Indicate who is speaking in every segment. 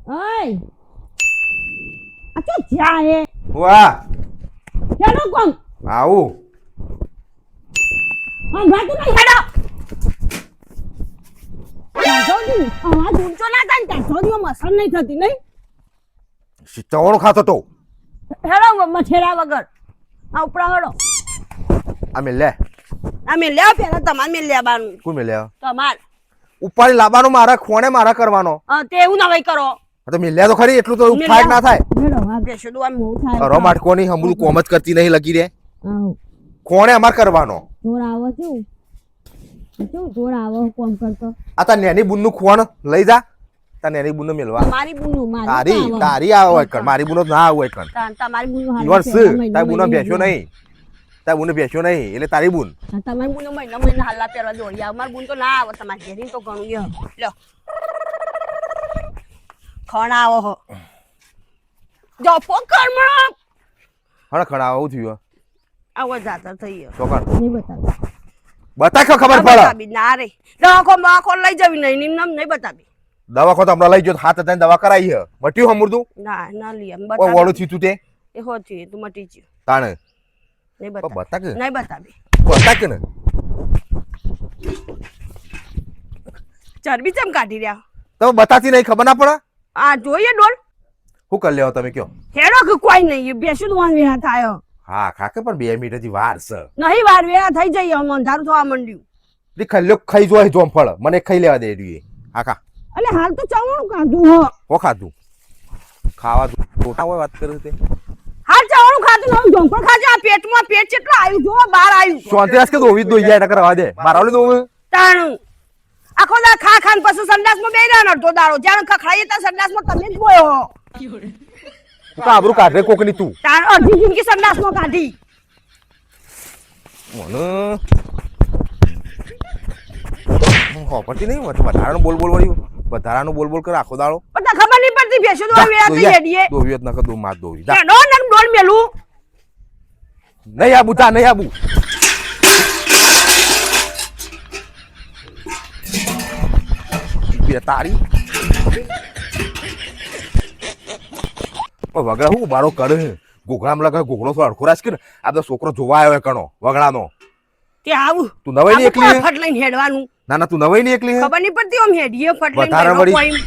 Speaker 1: ઓય આ તો જ્યાં હે
Speaker 2: વાહ
Speaker 1: હેડો કોણ
Speaker 2: આવું
Speaker 1: હા ગાતું નહીં હેડો જોજી આવા ઊંચો ના થાય ને જોજી મસલ નહીં થતી નહીં
Speaker 2: ચવણો ખાતો તો
Speaker 1: હેડો મઠેરા વગર આ ઉપરા હેડો
Speaker 2: અમે લે
Speaker 1: અમે લે પેલા તમાર મે લેવાનું
Speaker 2: કોણ મે લે
Speaker 1: તમાર
Speaker 2: ઉપાડી લાવવાનો મારા ખોણે મારા કરવાનો
Speaker 1: તે એવું ના વઈ કરો
Speaker 2: તો મે લે તો ખરી એટલું તો ફાઈટ ના થાય
Speaker 1: હેડો હા બેસો દો આમ મોં થાય
Speaker 2: અરો માટકોની હમું કોમ જ કરતી નહીં લગી રે
Speaker 1: આવ
Speaker 2: ખોણે અમાર કરવાનો
Speaker 1: જોર આવો છું જોર આવો કોમ કરતો
Speaker 2: આ તા નેની બુનનું ખોણ લઈ જા તા નેની બુનને મેલવા
Speaker 1: મારી બુનું મારી
Speaker 2: તારી આવે હોય કણ મારી બુનો ના આવે હોય કણ
Speaker 1: તમારી બુનું
Speaker 2: ઈવન સ તારી બુનો બેસ્યો નહીં તારી બુને બેસ્યો નહીં એટલે તારી બુન
Speaker 1: તમારી બુનો મહિના હાલા પહેરવા દોડી આવે મારી બુન તો ના આવે તમારી ઘેરી તો ઘણું લ્યો લ્યો ખણા આવો હો જો પોકર મણો
Speaker 2: ખણા આવું થયું
Speaker 1: આવો જાતર થઈ ગયો
Speaker 2: ચોકર
Speaker 1: નહીં બતાવી
Speaker 2: બતા કે ખબર પડે
Speaker 1: બતાવી ના રે દવાખો લઈ જવી નહીં નિમ નહીં બતાવી
Speaker 2: દવાખો તો હમણાં લઈ જો હાથ હતા દવા કરાઈ હે મટ્યું હમુરતું
Speaker 1: ના ના લી એમ
Speaker 2: ઓ વાળું થયું તું તે
Speaker 1: એ હો છે તું મટી ગયો
Speaker 2: તાણે
Speaker 1: નહીં
Speaker 2: બતા કે
Speaker 1: નહીં બતાવી
Speaker 2: બતા કે ને
Speaker 1: ચરબી ચમ કાઢી રહ્યા
Speaker 2: તમે બતાતી નહીં ખબર ના પડે
Speaker 1: આ જોઈએ ડોલ
Speaker 2: શું કરી લેવો તમે કયો
Speaker 1: હેડો કે કોઈ નહીં બેસું દુવાન વેહા થાય
Speaker 2: હા ખાકે પણ 2 મિનિટ હજી વાર છે
Speaker 1: નહીં વાર વેહા થઈ જઈએ આમ અંધારું થવા માંડ્યું
Speaker 2: દી ખલ્યો ખાઈ જોય જોમ ફળ મને ખાઈ લેવા દે એડી આખા
Speaker 1: અલે હાલ તો ચાવણું ખાધું
Speaker 2: હો ખાધું ખાવા ટોટા હોય વાત કરે તે
Speaker 1: હાલ ચાવણું ખાધું ને ઢોંકળ ખાજે આ પેટમાં પેટ કેટલું આવ્યું જો બહાર આવ્યું
Speaker 2: શાંતિરાસ કે દોવી દોઈ જાય નકર રવા દે મારા ઓલી દોવે
Speaker 1: તાણું આખો દા ખા ખાન પછી સંડાસમાં બેહી રહ્યો અડધો દાડો જ્યારે ખખડાઈએ ત્યાં સંડાસમાં તમે જ બોયો
Speaker 2: તું તો આબરૂ કાઢે કોકની તું
Speaker 1: તાણ અડધી જિંદગી સંડાસમાં કાઢી
Speaker 2: મને હો પડતી નહીં વધારાનું બોલ બોલ વળ્યું વધારાનું બોલ બોલ કર આખો દાડો
Speaker 1: પણ ખબર નહીં પડતી બેસો દો વેળા થઈ હેડીએ
Speaker 2: દોવી નકર દો માર દોવી જા
Speaker 1: નો નમ ડોલ મેલું
Speaker 2: નહીં આબુ તા નહીં આબુ તારી વગડા હું બારો કરે ઘોઘડામાં લગે ઘોઘડો તો અડખોરાશ કે આ તો છોકરો જોવા આવ્યો કણો વગડાનો
Speaker 1: તે આવું
Speaker 2: તું નવાઈ ની એકલી
Speaker 1: ફટ લઈને હેડવાનું
Speaker 2: ના ના તું નવાઈ ની એકલી
Speaker 1: ખબર નહીં પડતી ઓમ હેડીએ ફટ લઈને
Speaker 2: વધારે વળી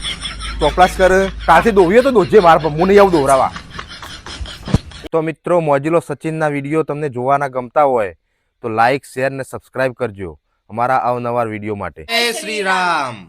Speaker 2: ચોકલાસ કરે કાલથી દોવીએ તો દોજે માર પર હું નહીં આવું દોરાવા તો મિત્રો મોજીલો સચિનના વિડીયો તમને જોવાના ગમતા હોય તો લાઈક શેર ને સબસ્ક્રાઇબ કરજો અમારા અવનવા વિડીયો માટે જય શ્રી રામ.